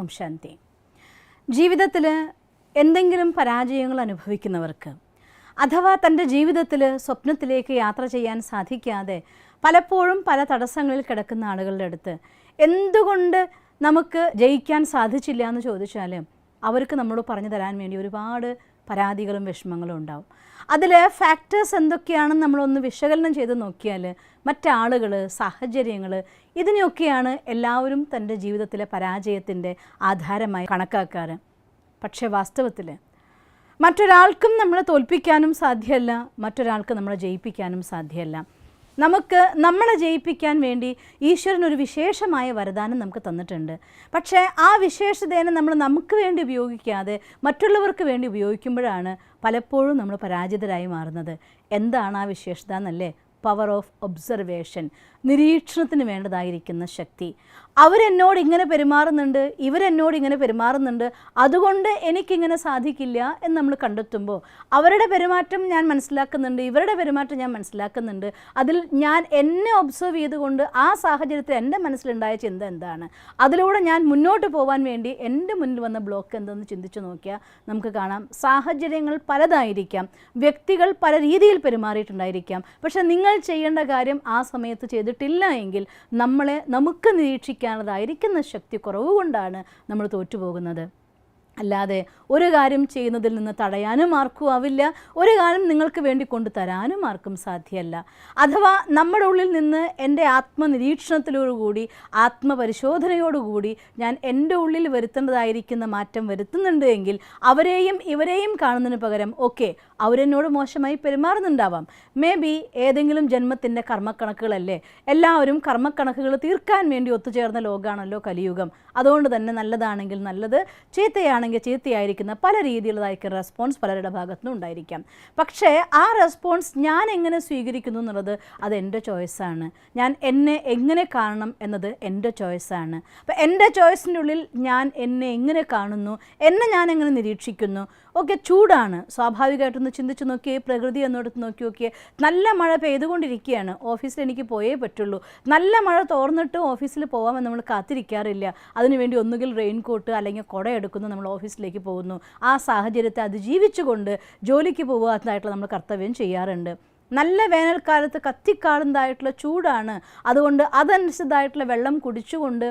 ഓം ശാന്തി. ജീവിതത്തിൽ എന്തെങ്കിലും പരാജയങ്ങൾ അനുഭവിക്കുന്നവർക്ക് അഥവാ തൻ്റെ ജീവിതത്തിൽ സ്വപ്നത്തിലേക്ക് യാത്ര ചെയ്യാൻ സാധിക്കാതെ പലപ്പോഴും പല തടസ്സങ്ങളിൽ കിടക്കുന്ന ആളുകളുടെ അടുത്ത് എന്തുകൊണ്ട് നമുക്ക് ജയിക്കാൻ സാധിച്ചില്ല എന്ന് ചോദിച്ചാൽ അവർക്ക് നമ്മളോട് പറഞ്ഞു തരാൻ വേണ്ടി ഒരുപാട് പരാതികളും വിഷമങ്ങളും ഉണ്ടാവും. അതിൽ ഫാക്ടേഴ്സ് എന്തൊക്കെയാണെന്ന് നമ്മളൊന്ന് വിശകലനം ചെയ്ത് നോക്കിയാൽ മറ്റാളുകൾ, സാഹചര്യങ്ങൾ, ഇതിനെയൊക്കെയാണ് എല്ലാവരും തൻ്റെ ജീവിതത്തിലെ പരാജയത്തിൻ്റെ ആധാരമായി കണക്കാക്കാറ്. പക്ഷേ വാസ്തവത്തിൽ മറ്റൊരാൾക്കും നമ്മളെ തോൽപ്പിക്കാനും സാധ്യമല്ല, മറ്റൊരാൾക്ക് നമ്മളെ ജയിപ്പിക്കാനും സാധ്യമല്ല. നമുക്ക് നമ്മളെ ജയിപ്പിക്കാൻ വേണ്ടി ഈശ്വരൻ ഒരു വിശേഷമായ വരദാനം നമുക്ക് തന്നിട്ടുണ്ട്. പക്ഷേ ആ വിശേഷതേനെ നമ്മൾ നമുക്ക് വേണ്ടി ഉപയോഗിക്കാതെ മറ്റുള്ളവർക്ക് വേണ്ടി ഉപയോഗിക്കുമ്പോഴാണ് പലപ്പോഴും നമ്മൾ പരാജിതരായി മാറുന്നത്. എന്താണ് ആ വിശേഷത എന്നല്ലേ? പവർ ഓഫ് ഒബ്സർവേഷൻ, നിരീക്ഷണത്തിന് വേണ്ടതായിരിക്കുന്ന ശക്തി. അവരെന്നോട് ഇങ്ങനെ പെരുമാറുന്നുണ്ട്, ഇവരെന്നോട് ഇങ്ങനെ പെരുമാറുന്നുണ്ട്, അതുകൊണ്ട് എനിക്കിങ്ങനെ സാധിക്കില്ല എന്ന് നമ്മൾ കണ്ടെത്തുമ്പോൾ അവരുടെ പെരുമാറ്റം ഞാൻ മനസ്സിലാക്കുന്നുണ്ട്, ഇവരുടെ പെരുമാറ്റം ഞാൻ മനസ്സിലാക്കുന്നുണ്ട്. അതിൽ ഞാൻ എന്നെ ഒബ്സർവ് ചെയ്തുകൊണ്ട് ആ സാഹചര്യത്തിൽ എൻ്റെ മനസ്സിലുണ്ടായ ചിന്ത എന്താണ്, അതിലൂടെ ഞാൻ മുന്നോട്ട് പോകാൻ വേണ്ടി എൻ്റെ മുന്നിൽ വന്ന ബ്ലോക്ക് എന്തെന്ന് ചിന്തിച്ചു നോക്കിയാൽ നമുക്ക് കാണാം. സാഹചര്യങ്ങൾ പലതായിരിക്കാം, വ്യക്തികൾ പല രീതിയിൽ പെരുമാറിയിട്ടുണ്ടായിരിക്കാം. പക്ഷേ നിങ്ങൾ ചെയ്യേണ്ട കാര്യം ആ സമയത്ത് ചെയ്തിട്ടില്ല എങ്കിൽ നമുക്ക് നിരീക്ഷിക്കാനുള്ളതായിരിക്കുന്ന ശക്തി കുറവ് കൊണ്ടാണ് നമ്മൾ തോറ്റുപോകുന്നത്. അല്ലാതെ ഒരു കാര്യം ചെയ്യുന്നതിൽ നിന്ന് തടയാനും ആർക്കും ആവില്ല, ഒരു കാര്യം നിങ്ങൾക്ക് വേണ്ടി കൊണ്ടുതരാനും ആർക്കും സാധ്യമല്ല. അഥവാ നമ്മുടെ ഉള്ളിൽ നിന്ന് എൻ്റെ ആത്മനിരീക്ഷണത്തിലോടുകൂടി, ആത്മപരിശോധനയോടുകൂടി ഞാൻ എൻ്റെ ഉള്ളിൽ വരുത്തേണ്ടതായിരിക്കുന്ന മാറ്റം വരുത്തുന്നുണ്ട് എങ്കിൽ അവരെയും ഇവരെയും കാണുന്നതിന് പകരം ഓക്കെ അവരെന്നോട് മോശമായി പെരുമാറുന്നുണ്ടാവാം, മേ ബി ഏതെങ്കിലും ജന്മത്തിൻ്റെ കർമ്മക്കണക്കുകളല്ലേ, എല്ലാവരും കർമ്മക്കണക്കുകൾ തീർക്കാൻ വേണ്ടി ഒത്തുചേർന്ന ലോകമാണല്ലോ കലിയുഗം. അതുകൊണ്ട് തന്നെ നല്ലതാണെങ്കിൽ നല്ലത്, ചീത്തയാണെങ്കിൽ ചീത്തയായിരിക്കുന്ന പല രീതിയിലുള്ളതായിരിക്കും റെസ്പോൺസ് പലരുടെ ഭാഗത്തുനിന്നും ഉണ്ടായിരിക്കാം. പക്ഷേ ആ റെസ്പോൺസ് ഞാൻ എങ്ങനെ സ്വീകരിക്കുന്നു എന്നുള്ളത് അത് എൻ്റെ ചോയ്സാണ്. ഞാൻ എന്നെ എങ്ങനെ കാണണം എന്നത് എൻ്റെ ചോയ്സാണ്. അപ്പം എൻ്റെ ചോയ്സിൻ്റെ ഉള്ളിൽ ഞാൻ എന്നെ എങ്ങനെ കാണുന്നു, എന്നെ ഞാൻ എങ്ങനെ നിരീക്ഷിക്കുന്നു. ഓക്കെ, ചൂടാണ്, സ്വാഭാവികമായിട്ടൊന്ന് ചിന്തിച്ച് നോക്കിയേ, പ്രകൃതി എന്നോടത്ത് നോക്കി നോക്കിയേ. നല്ല മഴ പെയ്തുകൊണ്ടിരിക്കുകയാണ്, ഓഫീസിൽ എനിക്ക് പോയേ പറ്റുള്ളൂ. നല്ല മഴ തോർന്നിട്ട് ഓഫീസിൽ പോകാമെന്ന് നമ്മൾ കാത്തിരിക്കാറില്ല. അതിനുവേണ്ടി ഒന്നുകിൽ റെയിൻകോട്ട് അല്ലെങ്കിൽ കുട എടുക്കുന്നു, നമ്മൾ ഓഫീസിലേക്ക് പോകുന്നു. ആ സാഹചര്യത്തെ അതിജീവിച്ചുകൊണ്ട് ജോലിക്ക് പോകുന്നതായിട്ടുള്ള നമ്മൾ കർത്തവ്യം ചെയ്യാറുണ്ട്. നല്ല വേനൽക്കാലത്ത് കത്തിക്കാളുന്നതായിട്ടുള്ള ചൂടാണ്, അതുകൊണ്ട് അതനുസരിച്ചതായിട്ടുള്ള വെള്ളം കുടിച്ചുകൊണ്ട്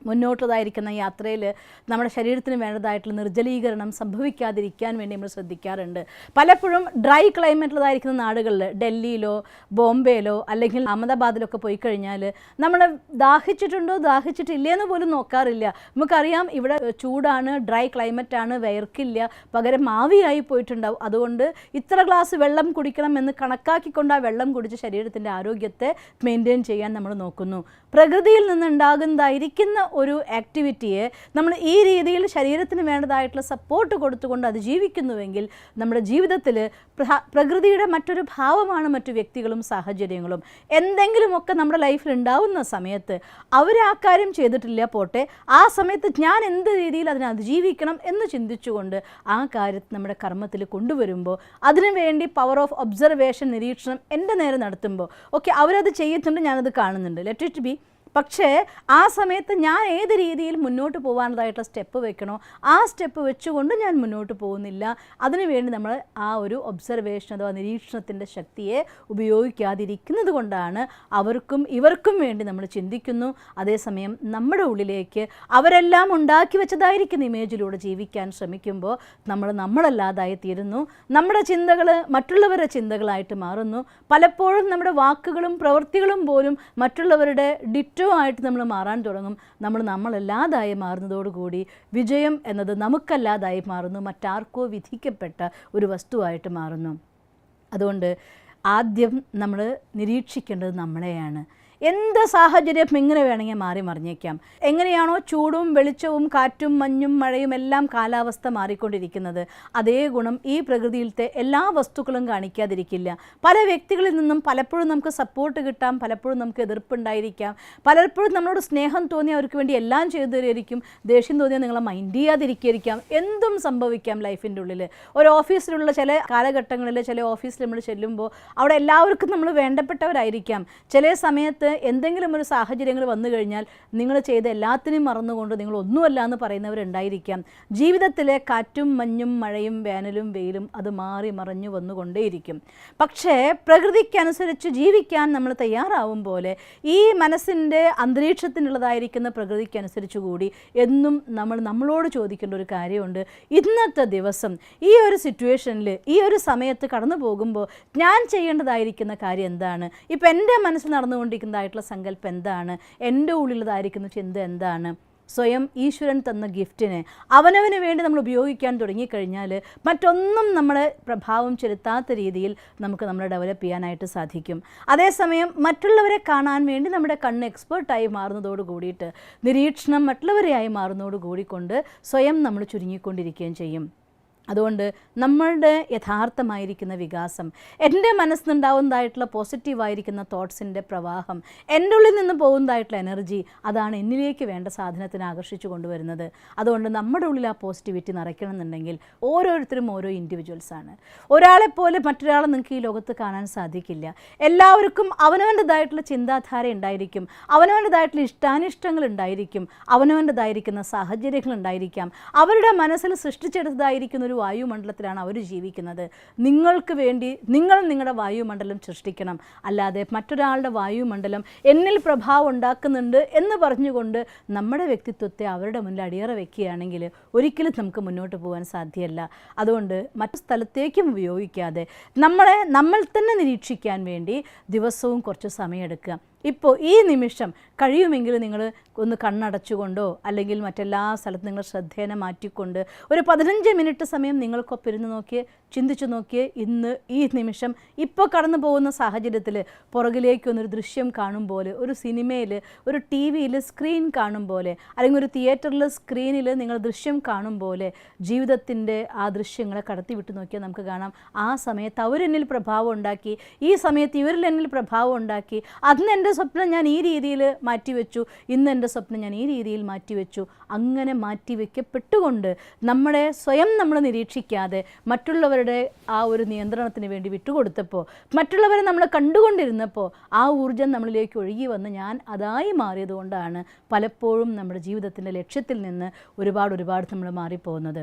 മുന്നോട്ടുള്ളതായിരിക്കുന്ന യാത്രയിൽ നമ്മുടെ ശരീരത്തിന് വേണ്ടതായിട്ടുള്ള നിർജ്ജലീകരണം സംഭവിക്കാതിരിക്കാൻ വേണ്ടി നമ്മൾ ശ്രദ്ധിക്കാറുണ്ട്. പലപ്പോഴും ഡ്രൈ ക്ലൈമറ്റുള്ളതായിരിക്കുന്ന നാടുകളിൽ, ഡൽഹിയിലോ ബോംബെയിലോ അല്ലെങ്കിൽ അഹമ്മദാബാദിലൊക്കെ പോയി കഴിഞ്ഞാൽ നമ്മൾ ദാഹിച്ചിട്ടുണ്ടോ ദാഹിച്ചിട്ടില്ലേന്ന് പോലും നോക്കാറില്ല. നമുക്കറിയാം ഇവിടെ ചൂടാണ്, ഡ്രൈ ക്ലൈമറ്റാണ്, വിയർക്കില്ല, പകരം ആവിയായി പോയിട്ടുണ്ടാവും. അതുകൊണ്ട് ഇത്ര ഗ്ലാസ് വെള്ളം കുടിക്കണം എന്ന് കണക്കാക്കിക്കൊണ്ട് ആ വെള്ളം കുടിച്ച് ശരീരത്തിൻ്റെ ആരോഗ്യത്തെ മെയിൻറ്റെയിൻ ചെയ്യാൻ നമ്മൾ നോക്കുന്നു. പ്രകൃതിയിൽ നിന്നുണ്ടാകുന്നതായിരിക്കുന്ന ഒരു ആക്ടിവിറ്റിയെ നമ്മൾ ഈ രീതിയിൽ ശരീരത്തിന് വേണ്ടതായിട്ടുള്ള സപ്പോർട്ട് കൊടുത്തുകൊണ്ട് അതിജീവിക്കുന്നുവെങ്കിൽ നമ്മുടെ ജീവിതത്തിൽ പ്രകൃതിയുടെ മറ്റൊരു ഭാവമാണ് മറ്റു വ്യക്തികളും സാഹചര്യങ്ങളും. എന്തെങ്കിലുമൊക്കെ നമ്മുടെ ലൈഫിൽ ഉണ്ടാവുന്ന സമയത്ത് അവർ ആ കാര്യം ചെയ്തിട്ടില്ല പോട്ടെ, ആ സമയത്ത് ഞാൻ എന്ത് രീതിയിൽ അതിനെ അതിജീവിക്കണം എന്ന് ചിന്തിച്ചുകൊണ്ട് ആ കാര്യത്തെ നമ്മുടെ കർമ്മത്തിൽ കൊണ്ടുവരുമ്പോൾ അതിനുവേണ്ടി പവർ ഓഫ് ഒബ്സർവേഷൻ, നിരീക്ഷണം എൻ്റെ നേരെ നടത്തുമ്പോൾ ഓക്കെ അവരത് ചെയ്യുന്നുണ്ട്, ഞാനത് കാണുന്നുണ്ട്, ലെറ്റ് ഇറ്റ് ബി. പക്ഷേ ആ സമയത്ത് ഞാൻ ഏത് രീതിയിൽ മുന്നോട്ട് പോകാനുള്ളതായിട്ടുള്ള സ്റ്റെപ്പ് വെക്കണോ ആ സ്റ്റെപ്പ് വെച്ചുകൊണ്ട് ഞാൻ മുന്നോട്ട് പോകുന്നില്ല. അതിനുവേണ്ടി നമ്മൾ ആ ഒരു ഒബ്സർവേഷൻ അഥവാ നിരീക്ഷണത്തിൻ്റെ ശക്തിയെ ഉപയോഗിക്കാതിരിക്കുന്നത് കൊണ്ടാണ് അവർക്കും ഇവർക്കും വേണ്ടി നമ്മൾ ചിന്തിക്കുന്നു. അതേസമയം നമ്മുടെ ഉള്ളിലേക്ക് അവരെല്ലാം ഉണ്ടാക്കി വെച്ചതായിരിക്കുന്ന ഇമേജിലൂടെ ജീവിക്കാൻ ശ്രമിക്കുമ്പോൾ നമ്മളല്ലാതായി തീരുന്നു. നമ്മുടെ ചിന്തകൾ മറ്റുള്ളവരുടെ ചിന്തകളായിട്ട് മാറുന്നു. പലപ്പോഴും നമ്മുടെ വാക്കുകളും പ്രവൃത്തികളും പോലും മറ്റുള്ളവരുടെ ആയിട്ട് നമ്മൾ മാറാൻ തുടങ്ങും. നമ്മളല്ലാതായി മാറുന്നതോടുകൂടി വിജയം എന്നത് നമുക്കല്ലാതായി മാറുന്നു, മറ്റാർക്കോ വിധിക്കപ്പെട്ട ഒരു വസ്തുവായിട്ട് മാറുന്നു. അതുകൊണ്ട് ആദ്യം നമ്മൾ നിരീക്ഷിക്കേണ്ടത് നമ്മളെയാണ്. എന്ത് സാഹചര്യം എങ്ങനെ വേണമെങ്കിൽ മാറി മറിഞ്ഞേക്കാം. എങ്ങനെയാണോ ചൂടും വെളിച്ചവും കാറ്റും മഞ്ഞും മഴയും എല്ലാം കാലാവസ്ഥ മാറിക്കൊണ്ടിരിക്കുന്നത്, അതേ ഗുണം ഈ പ്രകൃതിയിലത്തെ എല്ലാ വസ്തുക്കളും കാണിക്കാതിരിക്കില്ല. പല വ്യക്തികളിൽ നിന്നും പലപ്പോഴും നമുക്ക് സപ്പോർട്ട് കിട്ടാം, പലപ്പോഴും നമുക്ക് എതിർപ്പുണ്ടായിരിക്കാം, പലപ്പോഴും നമ്മളോട് സ്നേഹം തോന്നി അവർക്ക് വേണ്ടി എല്ലാം ചെയ്തു തരുമായിരിക്കും, ദേഷ്യം തോന്നിയാൽ നിങ്ങളെ മൈൻഡ് ചെയ്യാതിരിക്കുകയായിരിക്കാം. എന്തും സംഭവിക്കാം ലൈഫിൻ്റെ ഉള്ളിൽ. ഒരു ഓഫീസിലുള്ള ചില കാലഘട്ടങ്ങളിൽ ചില ഓഫീസിൽ നമ്മൾ ചെല്ലുമ്പോൾ അവിടെ എല്ലാവർക്കും നമ്മൾ വേണ്ടപ്പെട്ടവരായിരിക്കാം. ചില സമയത്ത് എന്തെങ്കിലും ഒരു സാഹചര്യങ്ങൾ വന്നു കഴിഞ്ഞാൽ നിങ്ങൾ ചെയ്ത എല്ലാത്തിനെയും മറന്നുകൊണ്ട് നിങ്ങൾ ഒന്നുമല്ല എന്ന് പറയുന്നവരുണ്ടായിരിക്കാം. ജീവിതത്തിലെ കാറ്റും മഞ്ഞും മഴയും വേനലും വെയിലും അത് മാറി മറഞ്ഞു വന്നുകൊണ്ടേയിരിക്കും. പക്ഷേ പ്രകൃതിക്കനുസരിച്ച് ജീവിക്കാൻ നമ്മൾ തയ്യാറാവും പോലെ ഈ മനസ്സിൻ്റെ അന്തരീക്ഷത്തിനുള്ളതായിരിക്കുന്ന പ്രകൃതിക്കനുസരിച്ച് കൂടി എന്നും നമ്മളോട് ചോദിക്കേണ്ട ഒരു കാര്യമുണ്ട്. ഇന്നത്തെ ദിവസം ഈ ഒരു സിറ്റുവേഷനിൽ ഈ ഒരു സമയത്ത് കടന്നു പോകുമ്പോൾ ഞാൻ ചെയ്യേണ്ടതായിരിക്കുന്ന കാര്യം എന്താണ്? ഇപ്പം എൻ്റെ മനസ്സിൽ നടന്നുകൊണ്ടിരിക്കുന്നതായിട്ടുള്ള സങ്കല്പം എന്താണ്? എൻ്റെ ഉള്ളിലുള്ളതായിരിക്കുന്ന ചിന്ത എന്താണ്? സ്വയം ഈശ്വരൻ തന്ന ഗിഫ്റ്റിനെ അവനവന് വേണ്ടി നമ്മൾ ഉപയോഗിക്കാൻ തുടങ്ങിക്കഴിഞ്ഞാൽ മറ്റൊന്നും നമ്മുടെ പ്രഭാവം ചെലുത്താത്ത രീതിയിൽ നമുക്ക് നമ്മളെ ഡെവലപ്പ് ചെയ്യാനായിട്ട് സാധിക്കും. അതേസമയം മറ്റുള്ളവരെ കാണാൻ വേണ്ടി നമ്മുടെ കണ്ണ് എക്സ്പേർട്ടായി മാറുന്നതോട് കൂടിയിട്ട് നിരീക്ഷണം മറ്റുള്ളവരെയായി മാറുന്നതോട് കൂടിക്കൊണ്ട് സ്വയം നമ്മൾ ചുരുങ്ങിക്കൊണ്ടിരിക്കുകയും ചെയ്യും. അതുകൊണ്ട് നമ്മളുടെ യഥാർത്ഥമായിരിക്കുന്ന വികാസം, എൻ്റെ മനസ്സിനുണ്ടാവുന്നതായിട്ടുള്ള പോസിറ്റീവായിരിക്കുന്ന തോട്ട്സിൻ്റെ പ്രവാഹം, എൻ്റെ ഉള്ളിൽ നിന്ന് പോകുന്നതായിട്ടുള്ള എനർജി, അതാണ് എന്നിലേക്ക് വേണ്ട സാധനത്തിന് ആകർഷിച്ചു കൊണ്ടുവരുന്നത്. അതുകൊണ്ട് നമ്മുടെ ഉള്ളിൽ ആ പോസിറ്റിവിറ്റി നിറയ്ക്കണം എന്നുണ്ടെങ്കിൽ ഓരോരുത്തരും ഓരോ ഇൻഡിവിജ്വൽസാണ്. ഒരാളെപ്പോലെ മറ്റൊരാളെ നിങ്ങൾക്ക് ഈ ലോകത്ത് കാണാൻ സാധിക്കില്ല. എല്ലാവർക്കും അവനവൻ്റെതായിട്ടുള്ള ചിന്താധാര ഉണ്ടായിരിക്കും, അവനവൻ്റെതായിട്ടുള്ള ഇഷ്ടാനിഷ്ടങ്ങൾ ഉണ്ടായിരിക്കും, അവനവൻ്റെതായിരിക്കുന്ന സാഹചര്യങ്ങൾ ഉണ്ടായിരിക്കാം. അവരുടെ മനസ്സിൽ സൃഷ്ടിച്ചെടുത്തതായിരിക്കുന്ന ഒരു വായുമണ്ഡലത്തിലാണ് അവർ ജീവിക്കുന്നത്. നിങ്ങൾക്ക് വേണ്ടി നിങ്ങൾ നിങ്ങളുടെ വായുമണ്ഡലം സൃഷ്ടിക്കണം. അല്ലാതെ മറ്റൊരാളുടെ വായുമണ്ഡലം എന്നിൽ പ്രഭാവം ഉണ്ടാക്കുന്നുണ്ട് എന്ന് പറഞ്ഞുകൊണ്ട് നമ്മുടെ വ്യക്തിത്വത്തെ അവരുടെ മുന്നിൽ അടിയറ വയ്ക്കുകയാണെങ്കിൽ ഒരിക്കലും നമുക്ക് മുന്നോട്ട് പോകാൻ സാധ്യമല്ല. അതുകൊണ്ട് മറ്റു സ്ഥലത്തേക്കും ഉപയോഗിക്കാതെ നമ്മൾ തന്നെ നിരീക്ഷിക്കാൻ വേണ്ടി ദിവസവും കുറച്ച് സമയമെടുക്കുക. ഇപ്പോൾ ഈ നിമിഷം കഴിയുമെങ്കിൽ നിങ്ങൾ ഒന്ന് കണ്ണടച്ചുകൊണ്ടോ അല്ലെങ്കിൽ മറ്റെല്ലാ സ്ഥലത്തും നിങ്ങൾ ശ്രദ്ധേനെ മാറ്റിക്കൊണ്ട് ഒരു 15 മിനിറ്റ് സമയം നിങ്ങൾക്കൊപ്പം ഇരുന്ന് നോക്കിയേ, ചിന്തിച്ചു നോക്കിയേ. ഇന്ന് ഈ നിമിഷം ഇപ്പോൾ കടന്നു പോകുന്ന സാഹചര്യത്തിൽ പുറകിലേക്കൊന്നൊരു ദൃശ്യം കാണും പോലെ, ഒരു സിനിമയിൽ ഒരു ടി വിയിൽ സ്ക്രീൻ കാണും പോലെ, അല്ലെങ്കിൽ ഒരു തിയേറ്ററിൽ സ്ക്രീനിൽ നിങ്ങൾ ദൃശ്യം കാണും പോലെ ജീവിതത്തിൻ്റെ ആ ദൃശ്യങ്ങളെ കടത്തി വിട്ട് നോക്കിയാൽ നമുക്ക് കാണാം ആ സമയത്ത് അവരെന്നിൽ പ്രഭാവം ഉണ്ടാക്കി, ഈ സമയത്ത് ഇവരിൽ എന്നിൽ പ്രഭാവം ഉണ്ടാക്കി. അന്ന് എൻ്റെ സ്വപ്നം ഞാൻ ഈ രീതിയിൽ മാറ്റിവെച്ചു, ഇന്ന് എൻ്റെ സ്വപ്നം ഞാൻ ഈ രീതിയിൽ മാറ്റിവെച്ചു. അങ്ങനെ മാറ്റിവെക്കപ്പെട്ടുകൊണ്ട് നമ്മളെ സ്വയം നമ്മൾ നിരീക്ഷിക്കാതെ മറ്റുള്ളവരുടെ ആ ഒരു നിയന്ത്രണത്തിന് വേണ്ടി വിട്ടുകൊടുത്തപ്പോൾ, മറ്റുള്ളവരെ നമ്മൾ കണ്ടുകൊണ്ടിരുന്നപ്പോൾ ആ ഊർജ്ജം നമ്മളിലേക്ക് ഒഴുകി വന്ന് ഞാൻ അതായി മാറിയതുകൊണ്ടാണ് പലപ്പോഴും നമ്മുടെ ജീവിതത്തിൻ്റെ ലക്ഷ്യത്തിൽ നിന്ന് ഒരുപാട് നമ്മൾ മാറിപ്പോകുന്നത്.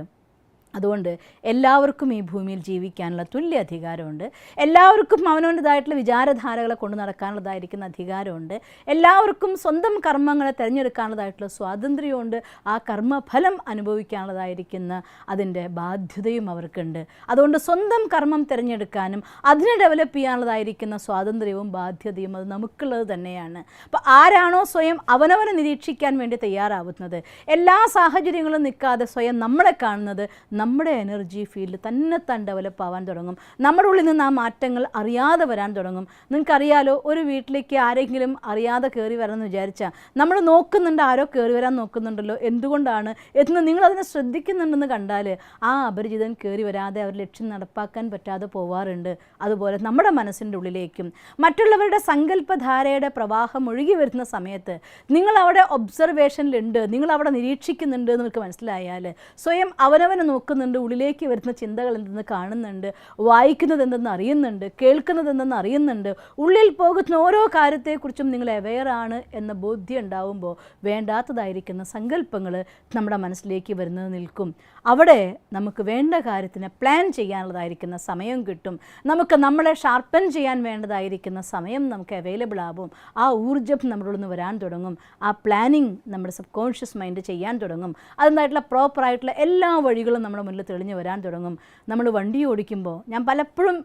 അതുകൊണ്ട് എല്ലാവർക്കും ഈ ഭൂമിയിൽ ജീവിക്കാനുള്ള തുല്യ അധികാരമുണ്ട്. എല്ലാവർക്കും അവനവൻ്റെതായിട്ടുള്ള വിചാരധാരകളെ കൊണ്ട് നടക്കാനുള്ളതായിരിക്കുന്ന അധികാരമുണ്ട്. എല്ലാവർക്കും സ്വന്തം കർമ്മങ്ങളെ തിരഞ്ഞെടുക്കാനുള്ളതായിട്ടുള്ള സ്വാതന്ത്ര്യമുണ്ട്. ആ കർമ്മഫലം അനുഭവിക്കാനുള്ളതായിരിക്കുന്ന അതിൻ്റെ ബാധ്യതയും അവർക്കുണ്ട്. അതുകൊണ്ട് സ്വന്തം കർമ്മം തിരഞ്ഞെടുക്കാനും അതിനെ ഡെവലപ്പ് ചെയ്യാനുള്ളതായിരിക്കുന്ന സ്വാതന്ത്ര്യവും ബാധ്യതയും അത് നമുക്കുള്ളത് തന്നെയാണ്. അപ്പോൾ ആരാണോ സ്വയം അവനവനെ നിരീക്ഷിക്കാൻ വേണ്ടി തയ്യാറാവുന്നത്, എല്ലാ സാഹചര്യങ്ങളും നിൽക്കാതെ സ്വയം നമ്മളെ കാണുന്നത്, നമ്മുടെ എനർജി ഫീൽഡ് തന്നെത്താൻ ഡെവലപ്പ് ആവാൻ തുടങ്ങും. നമ്മുടെ ഉള്ളിൽ നിന്ന് ആ മാറ്റങ്ങൾ അറിയാതെ വരാൻ തുടങ്ങും. നിങ്ങൾക്കറിയാലോ, ഒരു വീട്ടിലേക്ക് ആരെങ്കിലും അറിയാതെ കയറി വരാമെന്ന് വിചാരിച്ചാൽ നമ്മൾ നോക്കുന്നുണ്ട്, ആരോ കയറി വരാൻ നോക്കുന്നുണ്ടല്ലോ, എന്തുകൊണ്ടാണ് എന്ന് നിങ്ങളതിനെ ശ്രദ്ധിക്കുന്നുണ്ടെന്ന് കണ്ടാൽ ആ അപരിചിതൻ കയറി വരാതെ അവർ ലക്ഷ്യം നടപ്പാക്കാൻ പറ്റാതെ പോവാറുണ്ട്. അതുപോലെ നമ്മുടെ മനസ്സിൻ്റെ ഉള്ളിലേക്കും മറ്റുള്ളവരുടെ സങ്കല്പധാരയുടെ പ്രവാഹം ഒഴുകി വരുന്ന സമയത്ത് നിങ്ങളവിടെ ഒബ്സർവേഷനിലുണ്ട്, നിങ്ങളവിടെ നിരീക്ഷിക്കുന്നുണ്ട് എന്ന് നിങ്ങൾക്ക് മനസ്സിലായാൽ സ്വയം അവനവനെ നോക്കുന്നുണ്ട്, ഉള്ളിലേക്ക് വരുന്ന ചിന്തകൾ എന്തെന്ന് കാണുന്നുണ്ട്, വായിക്കുന്നത് എന്തെന്ന് അറിയുന്നുണ്ട്, കേൾക്കുന്നത് എന്തെന്ന് അറിയുന്നുണ്ട്, ഉള്ളിൽ പോകുന്ന ഓരോ കാര്യത്തെക്കുറിച്ചും നിങ്ങൾ അവെയറാണ് എന്ന ബോധ്യം ഉണ്ടാവുമ്പോൾ വേണ്ടാത്തതായിരിക്കുന്ന സങ്കല്പങ്ങൾ നമ്മുടെ മനസ്സിലേക്ക് വരുന്നത് നിൽക്കും. അവിടെ നമുക്ക് വേണ്ട കാര്യത്തിന് പ്ലാൻ ചെയ്യാനുള്ളതായിരിക്കുന്ന സമയം കിട്ടും. നമുക്ക് നമ്മളെ ഷാർപ്പൻ ചെയ്യാൻ വേണ്ടതായിരിക്കുന്ന സമയം നമുക്ക് അവൈലബിൾ ആവും. ആ ഊർജ്ജം നമ്മുടെ ഉള്ളിൽ നിന്ന് വരാൻ തുടങ്ങും. ആ പ്ലാനിങ് നമ്മുടെ സബ് കോൺഷ്യസ് മൈൻഡ് ചെയ്യാൻ തുടങ്ങും. അതിനായിട്ടുള്ള പ്രോപ്പറായിട്ടുള്ള എല്ലാ വഴികളും നമ്മുടെ മുന്നിൽ തെളിഞ്ഞു വരാൻ തുടങ്ങും. നമ്മൾ വണ്ടി ഓടിക്കുമ്പോൾ ഞാൻ പലപ്പോഴും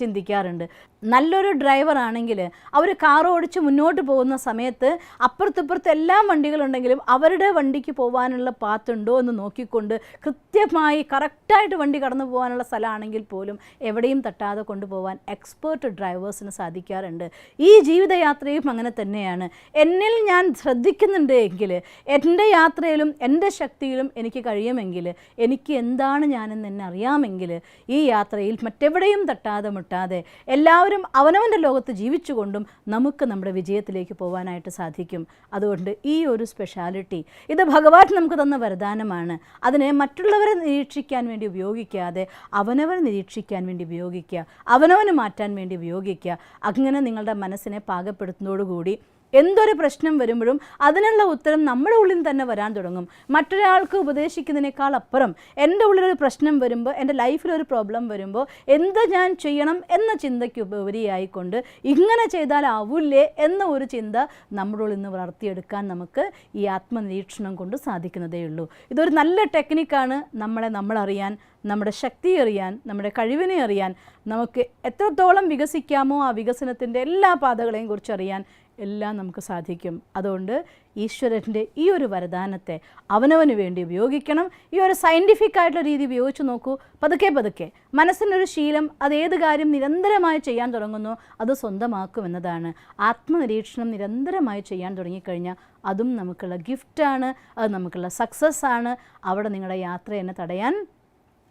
ചിന്തിക്കാറുണ്ട്, നല്ലൊരു ഡ്രൈവർ ആണെങ്കിൽ അവർ കാർ ഓടിച്ച് മുന്നോട്ട് പോകുന്ന സമയത്ത് അപ്പുറത്തിപ്പുറത്ത് എല്ലാ വണ്ടികളുണ്ടെങ്കിലും അവരുടെ വണ്ടിക്ക് പോകാനുള്ള പാത്തുണ്ടോ എന്ന് നോക്കിക്കൊണ്ട് കൃത്യമായി കറക്റ്റായിട്ട് വണ്ടി കടന്നു പോകാനുള്ള സ്ഥലമാണെങ്കിൽ പോലും എവിടെയും തട്ടാതെ കൊണ്ടുപോകാൻ എക്സ്പേർട്ട് ഡ്രൈവേഴ്സിന് സാധിക്കാറുണ്ട്. ഈ ജീവിതയാത്രയും അങ്ങനെ തന്നെയാണ്. എന്നിൽ ഞാൻ ശ്രദ്ധിക്കുന്നുണ്ട് എങ്കിൽ, എൻ്റെ യാത്രയിലും എൻ്റെ ശക്തിയിലും എനിക്ക് കഴിയുമെങ്കിൽ, എനിക്ക് എന്താണ് ഞാനെന്ന് എന്നെ അറിയാമെങ്കിൽ, ഈ യാത്രയിൽ മറ്റെവിടെയും തട്ടാതെ മുട്ടാതെ എല്ലാവരും അവനവൻ്റെ ലോകത്ത് ജീവിച്ചുകൊണ്ടും നമുക്ക് നമ്മുടെ വിജയത്തിലേക്ക് പോകാനായിട്ട് സാധിക്കും. അതുകൊണ്ട് ഈ ഒരു സ്പെഷ്യാലിറ്റി ഇത് ഭഗവാൻ നമുക്ക് തന്ന വരദാനമാണ്. അതിനെ മറ്റുള്ളവരെ നിരീക്ഷിക്കാൻ വേണ്ടി ഉപയോഗിക്കാതെ അവനവനെ നിരീക്ഷിക്കാൻ വേണ്ടി ഉപയോഗിക്കുക, അവനവന് മാറ്റാൻ വേണ്ടി ഉപയോഗിക്കുക. അങ്ങനെ നിങ്ങളുടെ മനസ്സിനെ പാകപ്പെടുത്തുന്നതോടുകൂടി എന്തൊരു പ്രശ്നം വരുമ്പോഴും അതിനുള്ള ഉത്തരം നമ്മുടെ ഉള്ളിൽ തന്നെ വരാൻ തുടങ്ങും. മറ്റൊരാൾക്ക് ഉപദേശിക്കുന്നതിനേക്കാൾ അപ്പുറം എൻ്റെ ഉള്ളിലൊരു പ്രശ്നം വരുമ്പോൾ, എൻ്റെ ലൈഫിലൊരു പ്രോബ്ലം വരുമ്പോൾ എന്ത് ഞാൻ ചെയ്യണം എന്ന ചിന്തയ്ക്ക് ഉപരിയായിക്കൊണ്ട് ഇങ്ങനെ ചെയ്താലാവില്ലേ എന്ന ഒരു ചിന്ത നമ്മുടെ ഉള്ളിൽ നിന്ന് വളർത്തിയെടുക്കാൻ നമുക്ക് ഈ ആത്മനിരീക്ഷണം കൊണ്ട് സാധിക്കുന്നതേ ഉള്ളൂ. ഇതൊരു നല്ല ടെക്നിക്കാണ്. നമ്മളറിയാൻ, നമ്മുടെ ശക്തി അറിയാൻ, നമ്മുടെ കഴിവിനെ അറിയാൻ, നമുക്ക് എത്രത്തോളം വികസിക്കാമോ ആ വികസനത്തിൻ്റെ എല്ലാ പാതകളെയും കുറിച്ച് അറിയാൻ എല്ലാം നമുക്ക് സാധിക്കും. അതുകൊണ്ട് ഈശ്വരൻ്റെ ഈ ഒരു വരദാനത്തെ അവനവന് വേണ്ടി ഉപയോഗിക്കണം. ഈ ഒരു സയൻറ്റിഫിക് ആയിട്ടുള്ള രീതി ഉപയോഗിച്ച് നോക്കൂ. പതുക്കെ പതുക്കെ മനസ്സിനൊരു ശീലം, അതേത് കാര്യം നിരന്തരമായി ചെയ്യാൻ തുടങ്ങുന്നു അത് സ്വന്തമാക്കുമെന്നതാണ്. ആത്മനിരീക്ഷണം നിരന്തരമായി ചെയ്യാൻ തുടങ്ങിക്കഴിഞ്ഞാൽ അതും നമുക്കുള്ള ഗിഫ്റ്റാണ്, അത് നമുക്കുള്ള സക്സസ് ആണ്. അവിടെ നിങ്ങളുടെ യാത്ര എന്നെ തടയാൻ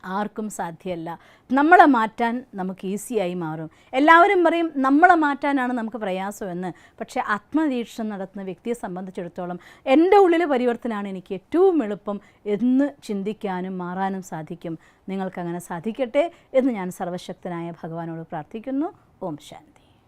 ആർക്കും സാധ്യമല്ല. നമ്മളെ മാറ്റാൻ നമുക്ക് ഈസിയായി മാറും. എല്ലാവരും പറയും നമ്മളെ മാറ്റാനാണ് നമുക്ക് പ്രയാസമെന്ന്. പക്ഷേ ആത്മനിരീക്ഷണം നടത്തുന്ന വ്യക്തിയെ സംബന്ധിച്ചിടത്തോളം എൻ്റെ ഉള്ളിൽ പരിവർത്തനമാണ് എനിക്ക് ഏറ്റവും എളുപ്പം എന്ന് ചിന്തിക്കാനും മാറാനും സാധിക്കും. നിങ്ങൾക്കങ്ങനെ സാധിക്കട്ടെ എന്ന് ഞാൻ സർവശക്തനായ ഭഗവാനോട് പ്രാർത്ഥിക്കുന്നു. ഓം ശാന്തി.